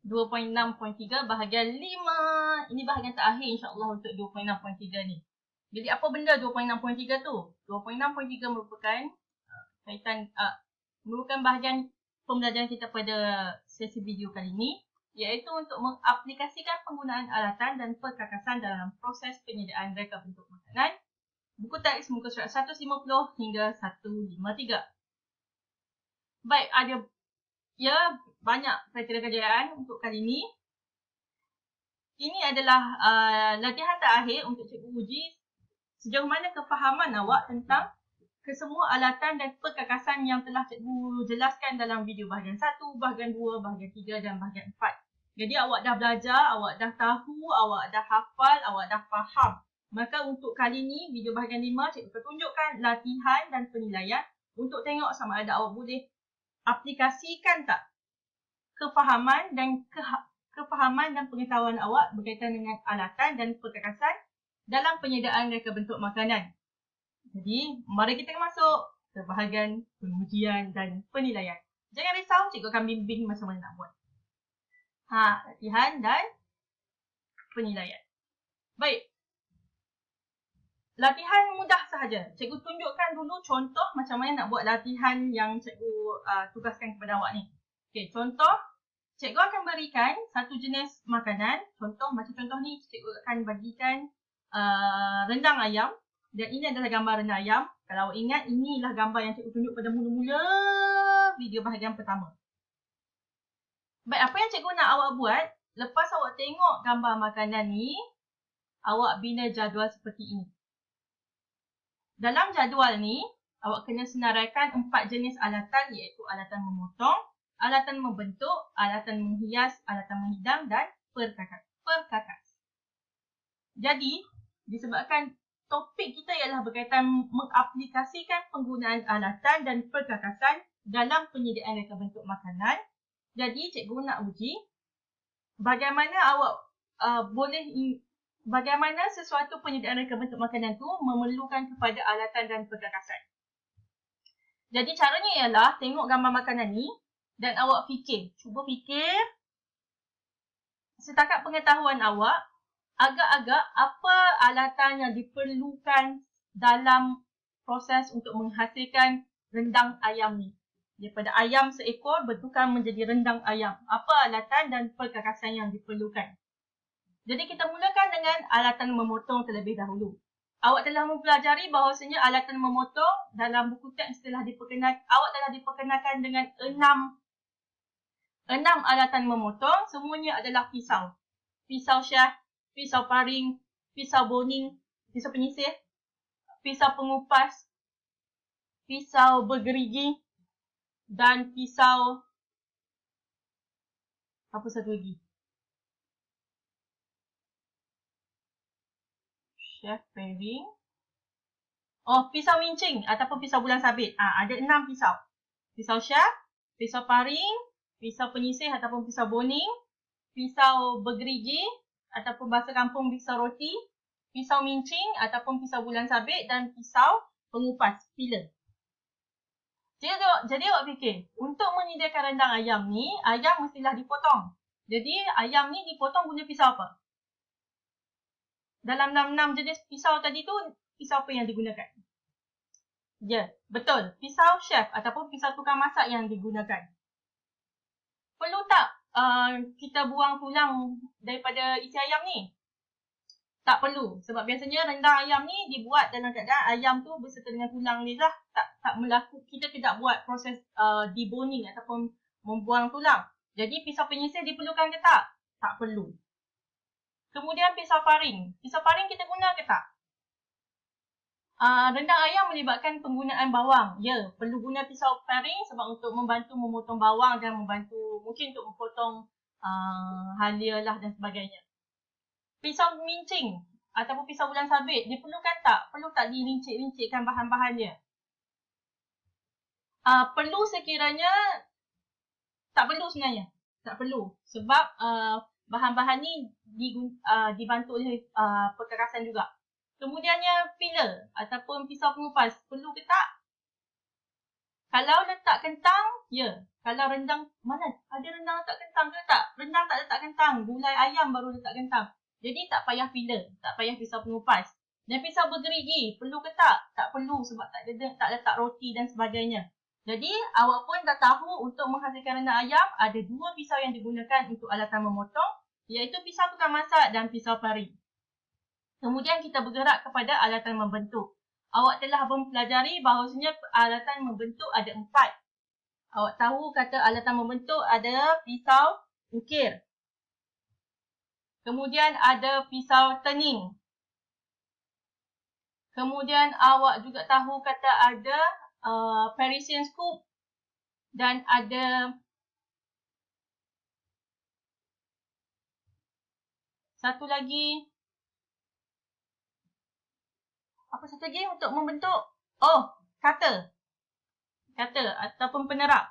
2.6.3 bahagian 5. Ini bahagian terakhir insyaAllah untuk 2.6.3 ni. Jadi apa benda 2.6.3 tu? 2.6.3 merupakan merupakan bahagian pembelajaran kita pada sesi video kali ini, iaitu untuk mengaplikasikan penggunaan alatan dan perkakasan dalam proses penyediaan reka bentuk makanan. Buku teks muka surat 150 hingga 153. Baik, ada banyak kriteria kejayaan untuk kali ini. Ini adalah latihan terakhir untuk cikgu uji sejauh mana kefahaman awak tentang kesemua alatan dan perkakasan yang telah cikgu jelaskan dalam video bahagian 1, bahagian 2, bahagian 3 dan bahagian 4. Jadi awak dah belajar, awak dah tahu, awak dah hafal, awak dah faham. Maka untuk kali ni, video bahagian 5, cikgu akan tunjukkan latihan dan penilaian untuk tengok sama ada awak boleh aplikasikan tak kefahaman dan pengetahuan awak berkaitan dengan alatan dan perkakasan dalam penyediaan reka bentuk makanan. Jadi, mari kita masuk ke bahagian pengujian dan penilaian. Jangan risau, cikgu akan bimbing macam mana nak buat. Latihan dan penilaian. Baik. Latihan mudah sahaja. Cikgu tunjukkan dulu contoh macam mana nak buat latihan yang cikgu tugaskan kepada awak ni. Okey, contoh. Cikgu akan berikan satu jenis makanan. Macam contoh ni, cikgu akan bagikan rendang ayam. Dan ini adalah gambar rendang ayam. Kalau awak ingat, inilah gambar yang cikgu tunjuk pada mula-mula video bahagian pertama. Baik, apa yang cikgu nak awak buat, lepas awak tengok gambar makanan ni, awak bina jadual seperti ini. Dalam jadual ni, awak kena senaraikan 4 jenis alatan, iaitu alatan memotong, alatan membentuk, alatan menghias, alatan menghidang dan perkakas. Jadi, disebabkan topik kita ialah berkaitan mengaplikasikan penggunaan alatan dan perkakasan dalam penyediaan reka bentuk makanan. Jadi, cikgu nak uji bagaimana awak bagaimana sesuatu penyediaan reka bentuk makanan tu memerlukan kepada alatan dan perkakasan. Jadi, caranya ialah tengok gambar makanan ni dan awak cuba fikir setakat pengetahuan awak, agak-agak apa alatan yang diperlukan dalam proses untuk menghasilkan rendang ayam ni. Daripada ayam seekor bentukan menjadi rendang ayam. Apa alatan dan perkakasan yang diperlukan? Jadi kita mulakan dengan alatan memotong terlebih dahulu. Awak telah mempelajari bahawasanya alatan memotong dalam buku teks awak telah diperkenalkan dengan 6 alatan memotong. Semuanya adalah pisau. Pisau syah, pisau paring, pisau boning, pisau penyisir, pisau pengupas, pisau bergerigi dan pisau apa satu lagi? Chef paring. Pisau mincing ataupun pisau bulan sabit. Ada 6 pisau. Pisau syah, pisau paring, pisau penyisir ataupun pisau boning, pisau bergerigi ataupun bahasa kampung pisau roti, pisau mincing ataupun pisau bulan sabit dan pisau pengupas, peeler. Jadi awak fikir, untuk menyediakan rendang ayam ni, ayam mestilah dipotong. Jadi ayam ni dipotong guna pisau apa? Dalam 6 jenis pisau tadi tu, pisau apa yang digunakan? Ya, betul. Pisau chef ataupun pisau tukang masak yang digunakan. Perlu tak kita buang tulang daripada isi ayam ni? Tak perlu. Sebab biasanya rendang ayam ni dibuat dalam keadaan ayam tu berserta dengan tulang ni lah. Kita tidak buat proses deboning ataupun membuang tulang. Jadi pisau penyisir diperlukan ke tak? Tak perlu. Kemudian pisau paring. Pisau paring kita guna ke tak? Rendang ayam melibatkan penggunaan bawang. Ya, perlu guna pisau paring sebab untuk membantu memotong bawang dan membantu mungkin untuk memotong halia lah dan sebagainya. Pisau mincing ataupun pisau bulan sabit diperlukan tak? Perlu tak dirincik-rincikkan bahan-bahan dia? Perlu sekiranya tak perlu sebenarnya. Tak perlu. Sebab bahan-bahan ni dibantu oleh perkakasan juga. Kemudiannya peeler ataupun pisau pengupas. Perlu ke tak? Kalau letak kentang, ya. Kalau rendang, mana? Ada rendang letak kentang ke tak? Rendang tak letak kentang. Gulai ayam baru letak kentang. Jadi tak payah filler. Tak payah pisau pengupas. Dan pisau bergerigi. Perlu ke tak? Tak perlu sebab tak letak roti dan sebagainya. Jadi awak pun dah tahu untuk menghasilkan rendang ayam, ada 2 pisau yang digunakan untuk alatan memotong, iaitu pisau tukang masak dan pisau pari. Kemudian kita bergerak kepada alatan membentuk. Awak telah mempelajari bahawasanya alatan membentuk ada 4. Awak tahu kata alatan membentuk ada pisau ukir. Kemudian ada pisau turning. Kemudian awak juga tahu kata ada Parisian scoop. Dan ada satu lagi. Apa satu lagi untuk membentuk? Oh, cutter. Cutter ataupun penerak.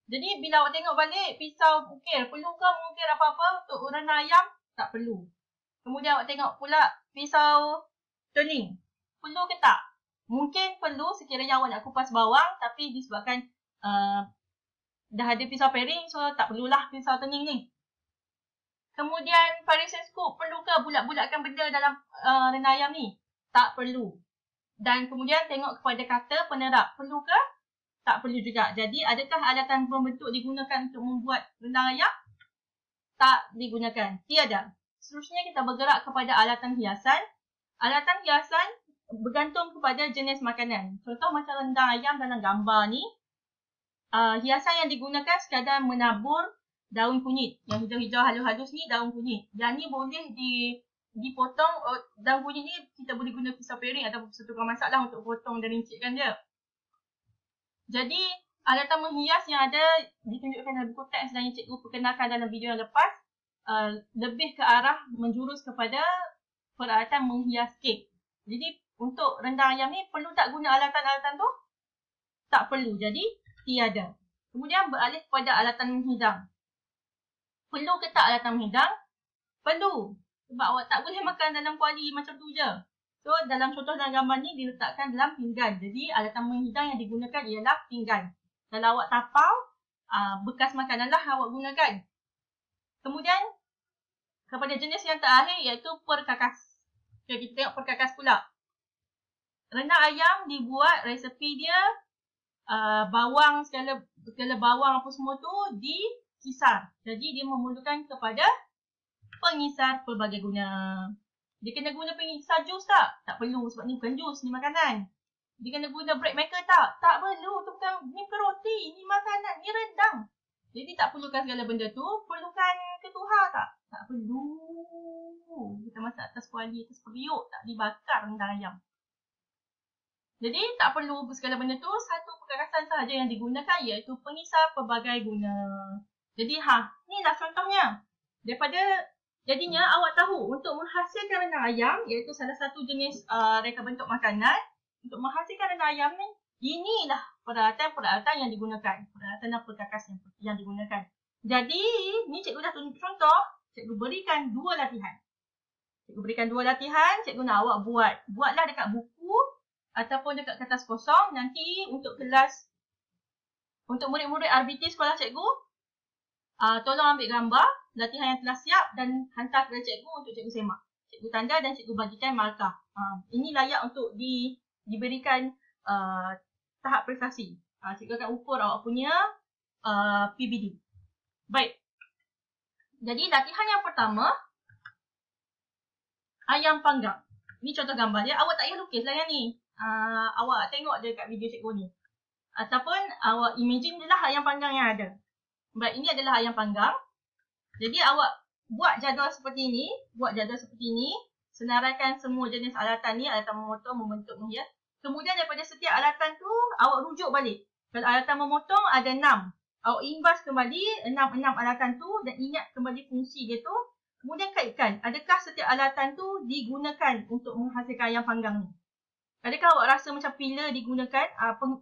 Jadi bila awak tengok balik pisau ukir, perlukah mengukir apa-apa untuk rendang ayam? Tak perlu. Kemudian awak tengok pula pisau turning. Perlu ke tak? Mungkin perlu sekiranya awak nak kupas bawang, tapi disebabkan dah ada pisau paring, so tak perlulah pisau turning ni. Kemudian Parisian scoop, perlukah bulat-bulatkan benda dalam rendang ayam ni? Tak perlu. Dan kemudian tengok kepada kata penerak, perlukah? Tak perlu juga. Jadi adakah alatan pembentuk digunakan untuk membuat rendang ayam? Tak digunakan. Tiada. Seterusnya kita bergerak kepada alatan hiasan. Alatan hiasan bergantung kepada jenis makanan. Contoh macam rendang ayam dalam gambar ni. Hiasan yang digunakan sekadar menabur daun kunyit. Yang hijau-hijau halus-halus ni daun kunyit. Yang ni boleh dipotong. Daun kunyit ni kita boleh guna pisau paring atau pisau tukang masak lah untuk potong dan rincitkan dia. Jadi alatan menghias yang ada ditunjukkan dalam buku teks dan yang cikgu perkenalkan dalam video yang lepas lebih ke arah menjurus kepada peralatan menghias kek. Jadi untuk rendang ayam ni perlu tak guna alatan-alatan tu? Tak perlu. Jadi tiada. Kemudian beralih kepada alatan menghidang. Perlu ke tak alatan menghidang? Perlu. Sebab awak tak boleh makan dalam kuali macam tu je. So dalam contoh dalam gambar ni diletakkan dalam pinggan. Jadi alatan menghidang yang digunakan ialah pinggan. Kalau awak tapau, bekas makanan lah awak gunakan. Kemudian kepada jenis yang terakhir iaitu perkakas. Okay, kita tengok perkakas pula. Rendang ayam dibuat resepi dia bawang segala bawang apa semua tu dikisar. Jadi dia memerlukan kepada pengisar pelbagai guna. Dia kena guna pengisar jus tak? Tak perlu sebab ni bukan jus, ni makanan. Dia kena guna bread maker tak? Tak perlu, tu bukan, ni bukan roti, ni makanan, ni rendang. Jadi tak perlukan segala benda tu. Perlukan ketuhar tak? Tak perlu. Kita masak atas kuali, atas periuk, tak dibakar rendang ayam. Jadi tak perlu segala benda tu. Satu perkakasan sahaja yang digunakan iaitu pengisar pelbagai guna. Jadi inilah contohnya. Jadinya awak tahu untuk menghasilkan rendang ayam iaitu salah satu jenis reka bentuk makanan. Untuk menghasilkan rendang ayam ni, inilah peralatan-peralatan yang digunakan. Peralatan dan perkakas yang digunakan. Jadi ni cikgu dah tunjuk contoh. Cikgu berikan 2 latihan. Cikgu berikan 2 latihan. Cikgu nak awak buat. Buatlah dekat buku ataupun dekat kertas kosong. Nanti untuk kelas, untuk murid-murid RBT sekolah cikgu, tolong ambil gambar latihan yang telah siap dan hantar kepada cikgu untuk cikgu semak. Cikgu tanda dan cikgu bagikan markah. Ini layak untuk diberikan tahap prestasi. Cikgu akan ukur awak punya PBD. Baik. Jadi latihan yang pertama, ayam panggang. Ini contoh gambar dia. Awak tak payah lukis lah yang ni. Awak tengok je kat video cikgu ni. Ataupun awak imagine je lah ayam panggang yang ada. Baik, ini adalah ayam panggang. Jadi awak buat jadual seperti ini. Senaraikan semua jenis alatan ni. Alatan memotong, membentuk, menghias. Kemudian daripada setiap alatan tu, awak rujuk balik. Kalau alatan memotong ada 6. Awak imbas kembali 6 alatan tu dan ingat kembali fungsi dia tu. Kemudian kaitkan, adakah setiap alatan tu digunakan untuk menghasilkan ayam panggang ni? Adakah awak rasa macam pilar digunakan,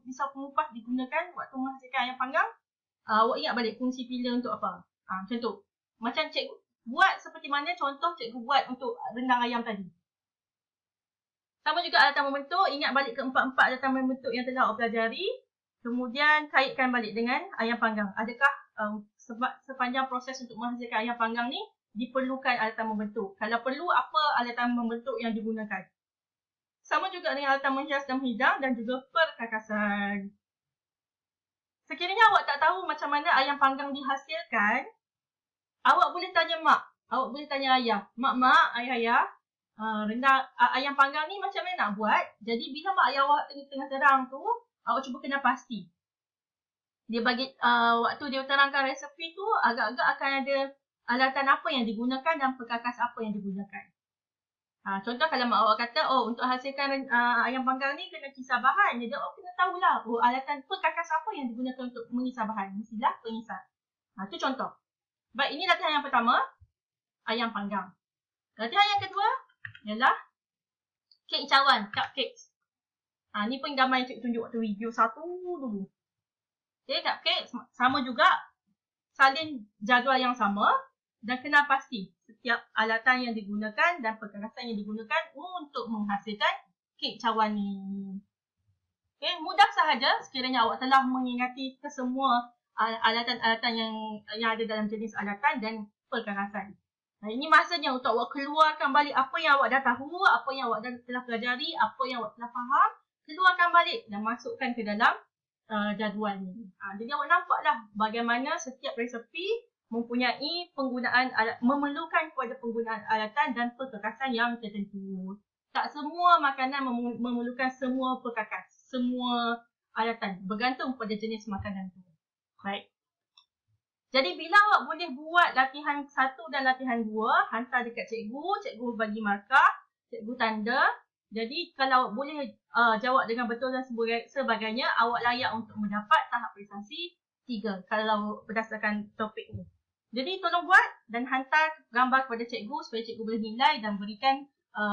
pisau pengupas digunakan waktu menghasilkan ayam panggang? Awak ingat balik fungsi pilar untuk apa? Macam tu. Macam cikgu buat seperti mana contoh cikgu buat untuk rendang ayam tadi. Sama juga alatan membentuk, ingat balik ke 4 alatan membentuk yang telah awak pelajari. Kemudian kaitkan balik dengan ayam panggang. Adakah sepanjang proses untuk menghasilkan ayam panggang ni diperlukan alatan membentuk? Kalau perlu, apa alatan membentuk yang digunakan? Sama juga dengan alatan menghias dan menghidang dan juga perkakasan. Sekiranya awak tak tahu macam mana ayam panggang dihasilkan, awak boleh tanya mak, awak boleh tanya ayah. Mak, ayah, ayam panggang ni macam mana nak buat? Jadi bila mak ayah awak tengah terang tu, awak cuba kena pasti. Dia bagi waktu dia terangkan resepi tu, agak-agak akan ada alatan apa yang digunakan dan perkakas apa yang digunakan. Contoh kalau mak awak kata, untuk hasilkan ayam panggang ni kena kisar bahan. Jadi awak kena tahulah, alatan perkakas apa yang digunakan untuk mengisar bahan. Mestilah pengisar. Itu contoh. Baik, ini latihan yang pertama, ayam panggang. Latihan yang kedua ialah kek cawan, cupcakes. Ni pun gambar yang cikgu tunjuk waktu video 1 dulu. Okay, cupcakes sama juga, salin jadual yang sama dan kena pasti setiap alatan yang digunakan dan perkakasan yang digunakan untuk menghasilkan kek cawan ni. Okay, mudah sahaja sekiranya awak telah mengingati kesemua alatan-alatan yang ada dalam jenis alatan dan perkakasan. Ini masanya untuk awak keluarkan balik apa yang awak dah tahu, apa yang awak dah telah pelajari, apa yang awak telah faham, keluarkan balik dan masukkan ke dalam jadual ni. Jadi awak nampaklah bagaimana setiap resepi mempunyai memerlukan kepada penggunaan alatan dan perkakasan yang tertentu. Tak semua makanan memerlukan semua perkakas, semua alatan, bergantung pada jenis makanan tu. Baik. Jadi bila awak boleh buat latihan 1 dan latihan 2, hantar dekat cikgu bagi markah, cikgu tanda. Jadi kalau awak boleh jawab dengan betul dan sebagainya, awak layak untuk mendapat tahap prestasi 3 kalau berdasarkan topik ni. Jadi tolong buat dan hantar gambar kepada cikgu supaya cikgu boleh nilai dan berikan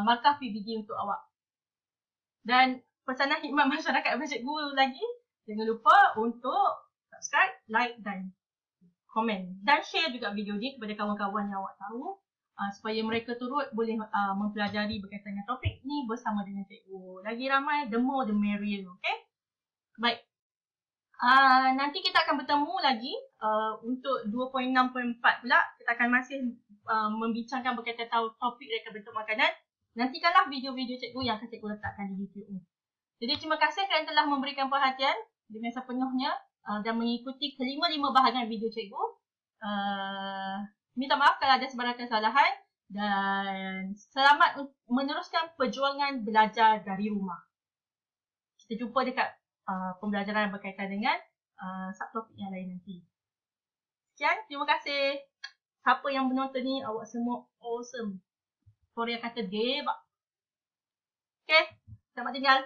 markah PBD untuk awak. Dan pesanan khidmat masyarakat kepada cikgu lagi, jangan lupa untuk subscribe, like dan komen. Dan share juga video ni kepada kawan-kawan yang awak tahu supaya mereka turut boleh mempelajari berkaitan dengan topik ni bersama dengan cikgu. Lagi ramai, the more the merrier. Okay? Baik. Nanti kita akan bertemu lagi untuk 2.6.4 pula. Kita akan masih membincangkan berkaitan topik reka bentuk makanan. Nantikanlah video-video cikgu yang akan cikgu letakkan di YouTube ni. Jadi terima kasih kerana telah memberikan perhatian dengan sepenuhnya dan mengikuti kelima-lima bahagian video cikgu. Minta maaf kalau ada sebarang kesalahan dan selamat meneruskan perjuangan belajar dari rumah. Kita jumpa dekat pembelajaran berkaitan dengan subtopik yang lain nanti. Sekian, terima kasih. Siapa yang menonton ni, awak semua awesome. Korea kata debak. Okay, selamat tinggal.